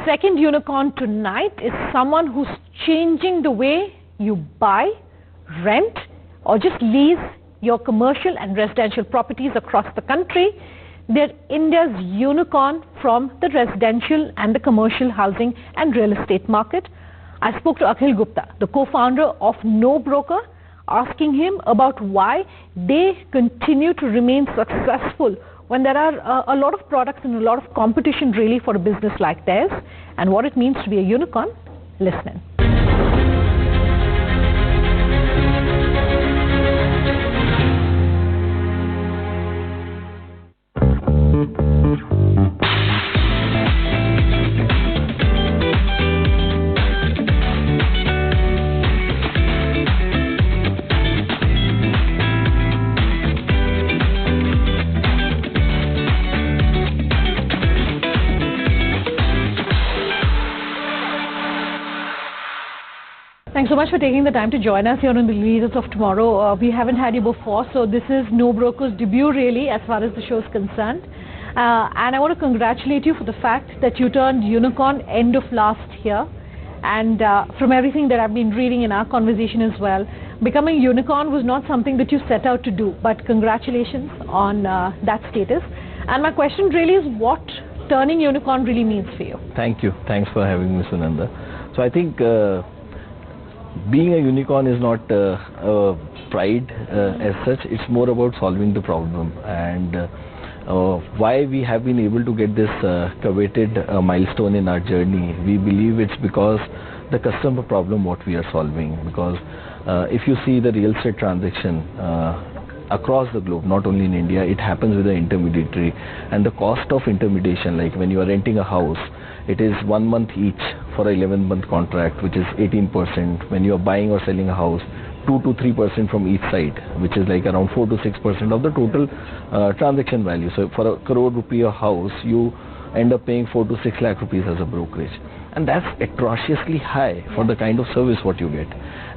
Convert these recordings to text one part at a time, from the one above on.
second unicorn tonight is someone who's changing the way you buy, rent, or just lease your commercial and residential properties across the country. They're India's unicorn from the residential and the commercial housing and real estate market. I spoke to Akhil Gupta, the co-founder of NoBroker, asking him about why they continue to remain successful when there are a lot of products and a lot of competition really for a business like theirs, and what it means to be a unicorn. Listen in. Thanks so much for taking the time to join us here on the Leaders of Tomorrow. We haven't had you before, so this is NoBroker's debut really as far as the show is concerned. And I want to congratulate you for the fact that you turned unicorn end of last year. And from everything that I've been reading in our conversation as well, becoming unicorn was not something that you set out to do, but congratulations on that status. And my question really is what turning unicorn really means for you. Thank you. Thanks for having me, Sunanda. So I think being a unicorn is not pride as such. It's more about solving the problem, and why we have been able to get this coveted milestone in our journey. We believe it's because the customer problem what we are solving. Because if you see the real estate transaction across the globe, not only in India, it happens with the intermediary, and the cost of intermediation, like when you are renting a house, it is 1 month each for an 11-month contract, which is 18%. When you are buying or selling a house, 2 to 3% from each side, which is like around 4 to 6% of the total transaction value. So for a crore rupee a house, you end up paying 4 to 6 lakh rupees as a brokerage, and that's atrociously high for the kind of service what you get.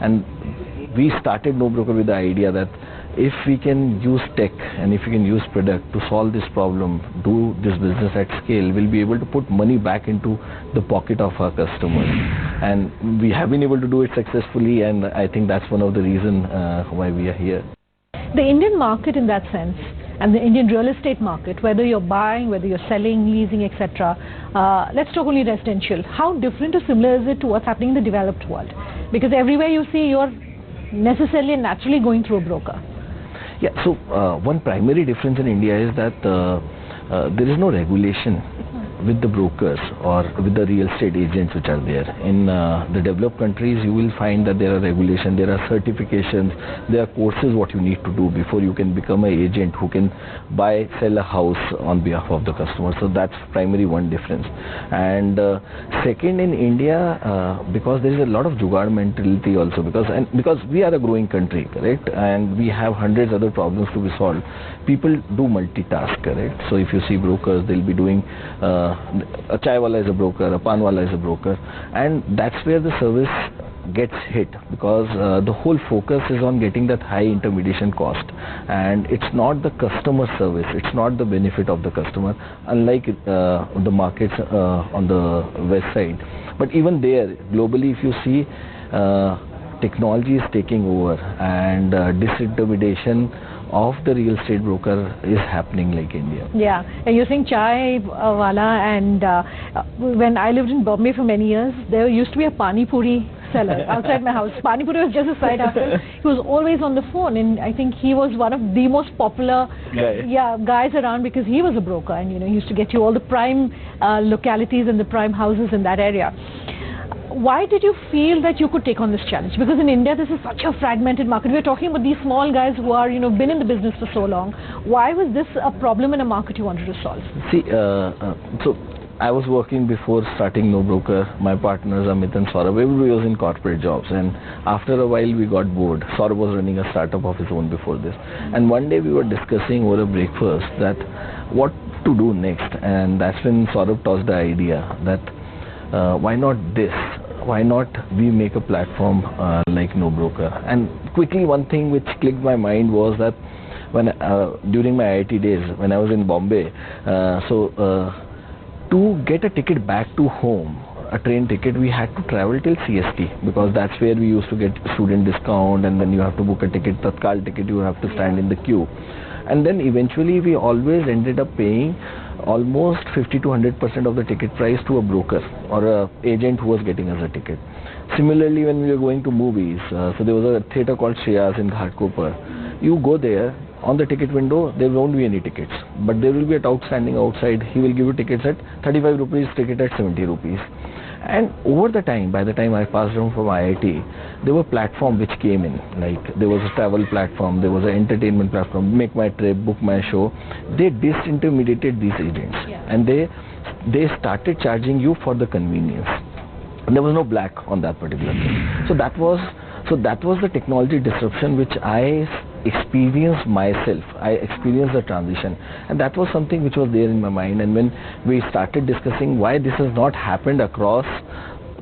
And we started NoBroker with the idea that if we can use tech and if we can use product to solve this problem, do this business at scale, we'll be able to put money back into the pocket of our customers. And we have been able to do it successfully, and I think that's one of the reasons why we are here. The Indian market in that sense, and the Indian real estate market, whether you're buying, whether you're selling, leasing, etc. Let's talk only residential. How different or similar is it to what's happening in the developed world? Because everywhere you see, you're necessarily and naturally going through a broker. Yeah, so one primary difference in India is that there is no regulation with the brokers or with the real estate agents which are there. In the developed countries, you will find that there are regulations, there are certifications, there are courses what you need to do before you can become an agent who can buy, sell a house on behalf of the customer. So that's primary one difference. And second, in India, because there is a lot of jugaad mentality also, because we are a growing country, correct, and we have hundreds of other problems to be solved, people do multitask, correct. So if you see brokers, they'll be doing a chai wala is a broker, a pan wala is a broker, and that's where the service gets hit, because the whole focus is on getting that high intermediation cost, and it's not the customer service, it's not the benefit of the customer, unlike the markets on the west side. But even there, globally, if you see, technology is taking over, and disintermediation of the real estate broker is happening like India. Yeah, and you're saying chai wala, and when I lived in Bombay for many years, there used to be a pani puri seller outside my house. Pani puri was just a side hustle. He was always on the phone, and I think he was one of the most popular guys around, because he was a broker, and he used to get you all the prime localities and the prime houses in that area. Why did you feel that you could take on this challenge? Because in India, this is such a fragmented market. We're talking about these small guys who are, been in the business for so long. Why was this a problem in a market you wanted to solve? See, so I was working before starting NoBroker. My partners, Amit and Saurabh, everybody was in corporate jobs. And after a while, we got bored. Saurabh was running a startup of his own before this. And one day we were discussing over a breakfast that what to do next. And that's when Saurabh tossed the idea that why not this? Why not we make a platform like NoBroker? And quickly, one thing which clicked my mind was that when during my IIT days, when I was in Bombay, 2 to get a ticket back to home, a train ticket, we had to travel till CST, because that's where we used to get student discount, and then you have to book a ticket, Tatkal ticket, you have to stand in the queue. And then eventually we always ended up paying almost 50 to 100% of the ticket price to a broker or a agent who was getting us a ticket. Similarly, when we were going to movies, so there was a theatre called Shreyas in Ghatkopar. You go there, on the ticket window, there won't be any tickets, but there will be an outstanding outside. He will give you tickets at 35 rupees, ticket at 70 rupees. And over the time, by the time I passed on from IIT, there were platforms which came in, like there was a travel platform, there was an entertainment platform, Make My Trip, Book My Show. They disintermediated these agents, and they started charging you for the convenience. And there was no black on that particular thing. So that was the technology disruption which I experienced myself. I experienced the transition, and that was something which was there in my mind. And when we started discussing why this has not happened across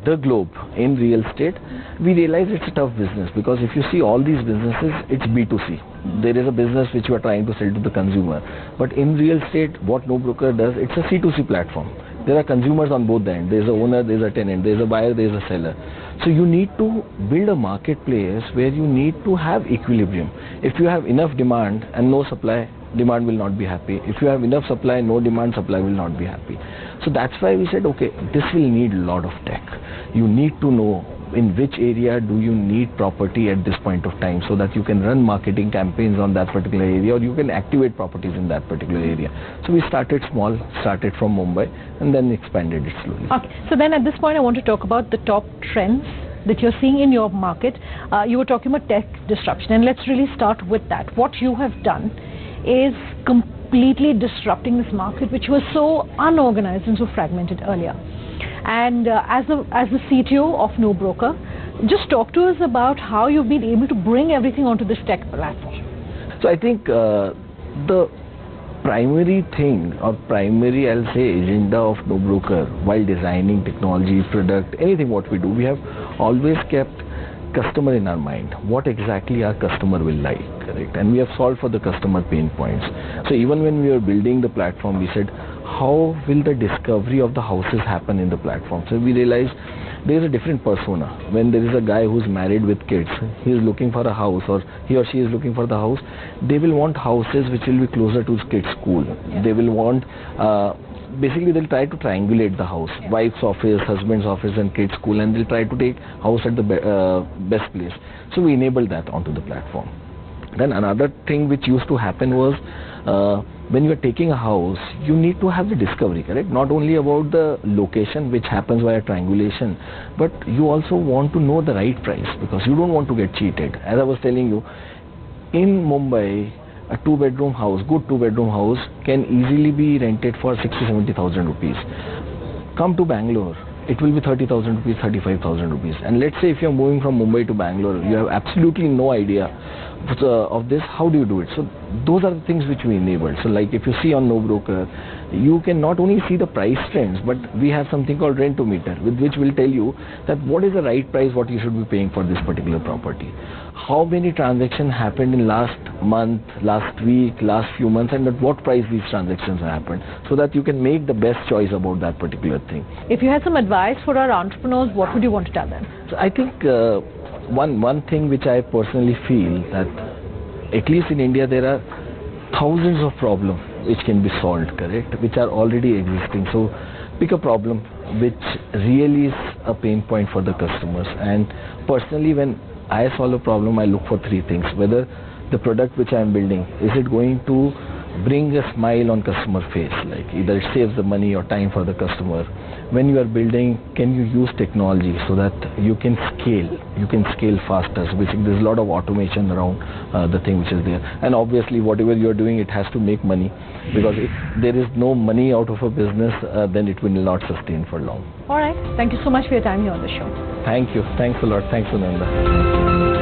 the globe in real estate, we realized it's a tough business, because if you see all these businesses, it's B2C. There is a business which you are trying to sell to the consumer, but in real estate, what NoBroker does, it's a C2C platform. There are consumers on both the end. There's a owner, there's a tenant, there's a buyer, there's a seller. So you need to build a marketplace where you need to have equilibrium. If you have enough demand and no supply, demand will not be happy. If you have enough supply, no demand, supply will not be happy. So that's why we said, okay, this will need a lot of tech. You need to know in which area do you need property at this point of time, so that you can run marketing campaigns on that particular area, or you can activate properties in that particular area. So we started small, started from Mumbai, and then expanded it slowly. Okay, so then at this point I want to talk about the top trends that you're seeing in your market. You were talking about tech disruption, and let's really start with that. What you have done is completely disrupting this market, which was so unorganized and so fragmented earlier. And as the CTO of NoBroker, just talk to us about how you've been able to bring everything onto this tech platform. So I think the primary thing, or primary, I'll say, agenda of NoBroker while designing technology, product, anything what we do, we have always kept customer in our mind. What exactly our customer will like, correct? And we have solved for the customer pain points. So even when we were building the platform, we said, how will the discovery of the houses happen in the platform? So we realized there is a different persona. When there is a guy who's married with kids, he is looking for a house, or he or she is looking for the house, they will want houses which will be closer to his kids' school. They will want, basically they'll try to triangulate the house, wife's office, husband's office, and kids' school, and they'll try to take house at the best place. So we enabled that onto the platform. Then another thing which used to happen was, when you are taking a house, you need to have the discovery, correct? Not only about the location, which happens via triangulation, but you also want to know the right price, because you don't want to get cheated. As I was telling you, in Mumbai, a two-bedroom house, good two-bedroom house, can easily be rented for 60,000 to 70,000 rupees. Come to Bangalore, it will be 30,000 rupees, 35,000 rupees. And let's say if you're moving from Mumbai to Bangalore, you have absolutely no idea of this. How do you do it? So those are the things which we enabled. So like if you see on NoBroker, you can not only see the price trends, but we have something called rent-o-meter, with which will tell you that what is the right price, what you should be paying for this particular property. How many transactions happened in last month, last week, last few months, and at what price these transactions happened, so that you can make the best choice about that particular thing. If you had some advice for our entrepreneurs, what would you want to tell them? So I think one thing which I personally feel, that at least in India there are thousands of problems which can be solved, correct, which are already existing. So pick a problem which really is a pain point for the customers. And personally, when I solve a problem, I look for three things: whether the product which I am building, is it going to bring a smile on customer face, like either it saves the money or time for the customer. When you are building, can you use technology so that you can scale faster? So basically there's a lot of automation around the thing which is there. And obviously whatever you are doing, it has to make money, because if there is no money out of a business, then it will not sustain for long. All right, thank you so much for your time here on the show. Thank you, thanks a lot, thanks Sunanda.